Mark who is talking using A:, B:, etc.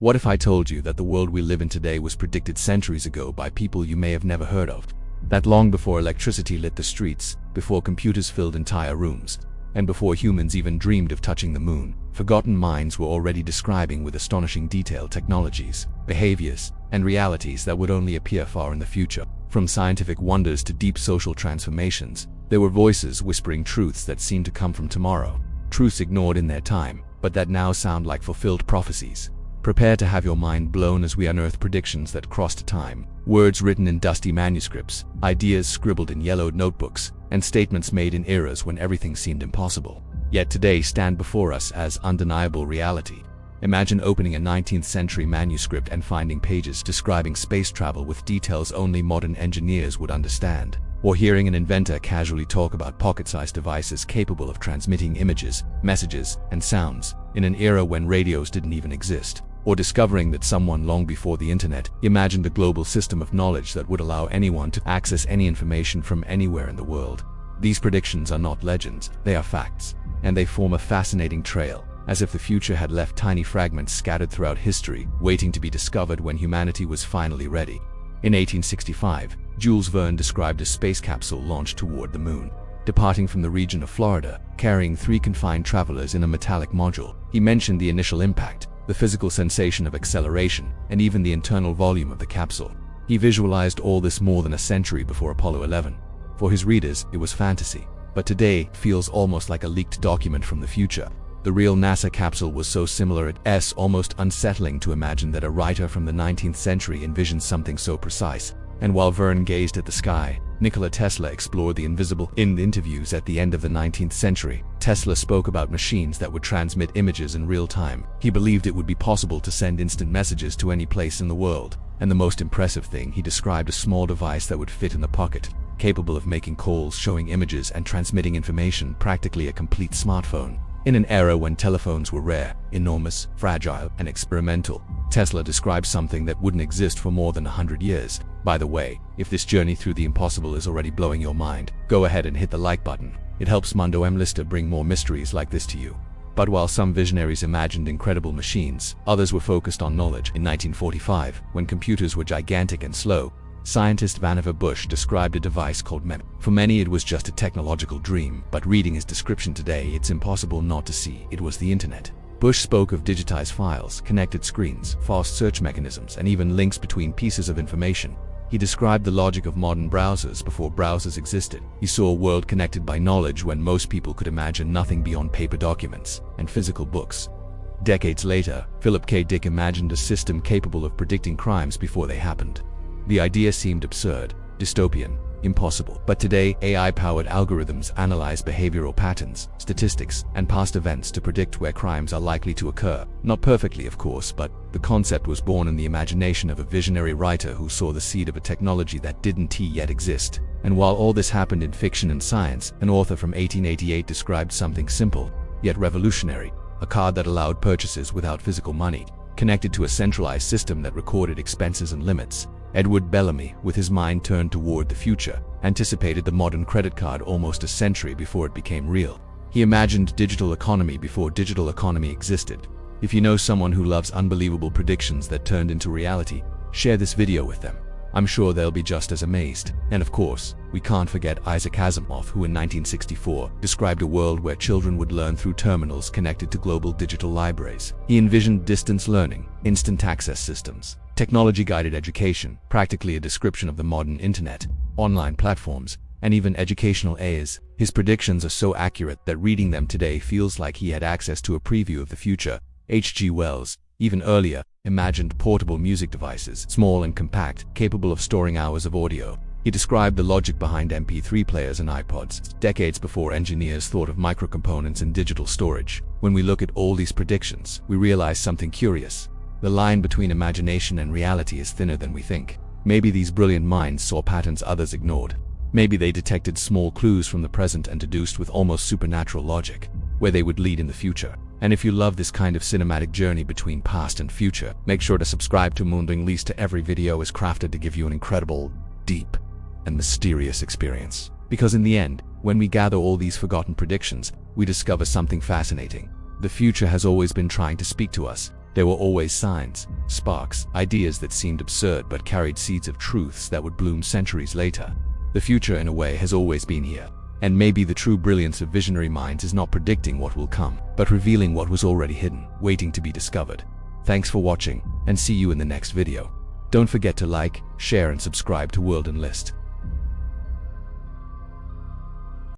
A: What if I told you that the world we live in today was predicted centuries ago by people you may have never heard of? That long before electricity lit the streets, before computers filled entire rooms, and before humans even dreamed of touching the moon, forgotten minds were already describing with astonishing detail technologies, behaviors, and realities that would only appear far in the future. From scientific wonders to deep social transformations, there were voices whispering truths that seemed to come from tomorrow, truths ignored in their time, but that now sound like fulfilled prophecies. Prepare to have your mind blown as we unearth predictions that crossed time, words written in dusty manuscripts, ideas scribbled in yellowed notebooks, and statements made in eras when everything seemed impossible, yet today stand before us as undeniable reality. Imagine opening a 19th century manuscript and finding pages describing space travel with details only modern engineers would understand, or hearing an inventor casually talk about pocket-sized devices capable of transmitting images, messages, and sounds in an era when radios didn't even exist. Or discovering that someone long before the internet imagined a global system of knowledge that would allow anyone to access any information from anywhere in the world. These predictions are not legends, they are facts, and they form a fascinating trail, as if the future had left tiny fragments scattered throughout history, waiting to be discovered when humanity was finally ready. In 1865, Jules Verne described a space capsule launched toward the moon, departing from the region of Florida, carrying 3 confined travelers in a metallic module. He mentioned the initial impact, the physical sensation of acceleration, and even the internal volume of the capsule. He visualized all this more than a century before Apollo 11. For his readers, it was fantasy, but today it feels almost like a leaked document from the future. The real NASA capsule was so similar it's almost unsettling to imagine that a writer from the 19th century envisioned something so precise. And while Verne gazed at the sky, Nikola Tesla explored the invisible. In interviews at the end of the 19th century, Tesla spoke about machines that would transmit images in real time. He believed it would be possible to send instant messages to any place in the world. And the most impressive thing, he described a small device that would fit in the pocket, capable of making calls, showing images, and transmitting information, practically a complete smartphone. In an era when telephones were rare, enormous, fragile, and experimental, Tesla described something that wouldn't exist for more than 100 years. By the way, if this journey through the impossible is already blowing your mind, go ahead and hit the like button. It helps Mundo M Lister bring more mysteries like this to you. But while some visionaries imagined incredible machines, others were focused on knowledge. In 1945, when computers were gigantic and slow, scientist Vannevar Bush described a device called MEM. For many it was just a technological dream, but reading his description today, it's impossible not to see it was the internet. Bush spoke of digitized files, connected screens, fast search mechanisms, and even links between pieces of information. He described the logic of modern browsers before browsers existed. He saw a world connected by knowledge when most people could imagine nothing beyond paper documents and physical books. Decades later, Philip K. Dick imagined a system capable of predicting crimes before they happened. The idea seemed absurd, dystopian, impossible. But today, AI-powered algorithms analyze behavioral patterns, statistics, and past events to predict where crimes are likely to occur. Not perfectly, of course, but the concept was born in the imagination of a visionary writer who saw the seed of a technology that didn't yet exist. And while all this happened in fiction and science, an author from 1888 described something simple, yet revolutionary: a card that allowed purchases without physical money, connected to a centralized system that recorded expenses and limits. Edward Bellamy, with his mind turned toward the future, anticipated the modern credit card almost a century before it became real. He imagined digital economy before digital economy existed. If you know someone who loves unbelievable predictions that turned into reality, share this video with them. I'm sure they'll be just as amazed. And of course, we can't forget Isaac Asimov, who in 1964 described a world where children would learn through terminals connected to global digital libraries. He envisioned distance learning, instant access systems, technology-guided education, practically a description of the modern internet, online platforms, and even educational aids. His predictions are so accurate that reading them today feels like he had access to a preview of the future. H.G. Wells, even earlier, imagined portable music devices, small and compact, capable of storing hours of audio. He described the logic behind MP3 players and iPods, decades before engineers thought of microcomponents and digital storage. When we look at all these predictions, we realize something curious. The line between imagination and reality is thinner than we think. Maybe these brilliant minds saw patterns others ignored. Maybe they detected small clues from the present and deduced with almost supernatural logic where they would lead in the future. And if you love this kind of cinematic journey between past and future, make sure to subscribe to Mundo M Lister. Every video is crafted to give you an incredible, deep, and mysterious experience. Because in the end, when we gather all these forgotten predictions, we discover something fascinating. The future has always been trying to speak to us, There were always signs, sparks, ideas that seemed absurd but carried seeds of truths that would bloom centuries later. The future, in a way, has always been here. And maybe the true brilliance of visionary minds is not predicting what will come, but revealing what was already hidden, waiting to be discovered. Thanks for watching, and see you in the next video. Don't forget to like, share and subscribe to World and List.